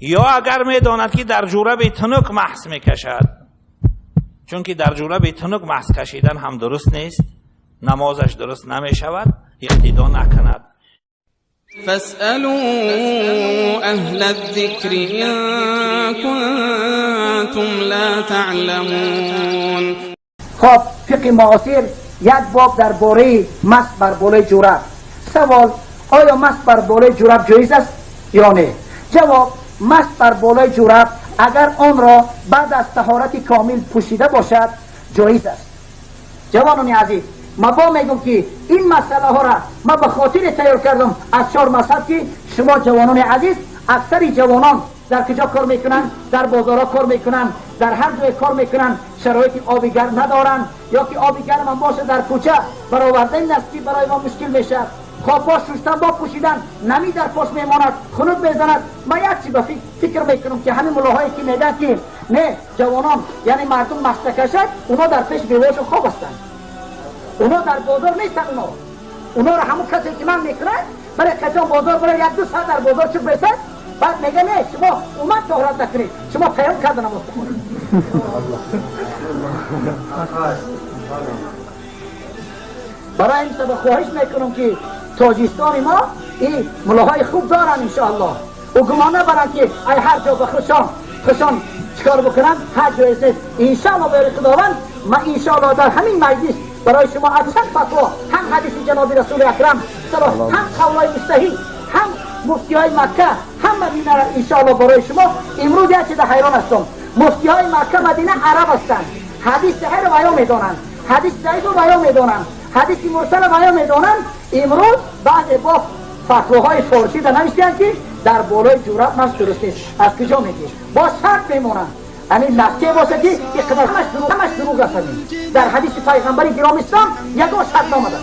یا اگر میداند که در جورب تنک محض میکشد، چون که در جورب تنک محض کشیدن هم درست نیست، نمازش درست نمیشود، اقتدا نکند. فاسألوا اهل الذکر ان کنتم لا تعلمون. خب فقه معاصر یک باب در باره مس بر بالای جورب. سوال: آیا مس بر بالای جورب جایز است یا نه؟ جواب: مس بر بالای جورب اگر آن را بعد از طهارت کامل پوشیده باشد جایز است. جوانان عزیز، ما با میگم که این مسئله ها را ما به خاطر تیار کردم از 4 مذهب که شما جوانان عزیز، اکثر جوانان در کجا کار میکنن؟ در بازارها کار میکنن، در هر جای کار میکنن، شرایط آب گرم ندارن، یا که آب گرم هم باشه در کوچه برآوردن نستی برای ما مشکل میشه. خب با شستن با پوشیدن نمی در پاش میماند، خنک میزند. ما یک چی به فکر میکنم که همین ملاهایی که میگن که نه جوانان یعنی مردم مست کشد، اونا در پیش بیواش و خواب هستن، اونا در بازار نیستن. اونا را همون کسی که من میکنه برای کجا بازار برای 1-2 ساعت در بازار چوب بیسد، بعد میگه نه شما اومد طهارت نکنید، شما پیام کردن نماز بخونید. برای این سبب خواهش میکنم که تاجیستان ما این ملاهای خوب دارن انشاءالله، و گمان نبرن که ای هر جا به خوشان چکار بکنن هر جای است. انشاءالله برای خداوند ما انشاءالله در همین مجلس برای شما اکثر فتوا، هم حدیث جناب رسول اکرم هم قولای مستحی، هم مفتی های مکه، هم مدینه را انشاءالله برای شما. امروز یک چیز حیران هستم، مفتی های مکه مدینه عرب هستند، حدیث صحیح را بیان میدانند، حدیث ضعیف را بیان میدانند، حدیث مرسل را بیان میدانند. امروز بعد با فتواهای فارسی در نوشتند که در بالای جورب مس درست نیست. از کجا میگی؟ با شرط میمونند، یعنی لفظه باشه که همش دروغ است. در حدیث پیغمبر گرامی اسلام یگان شرط نامده.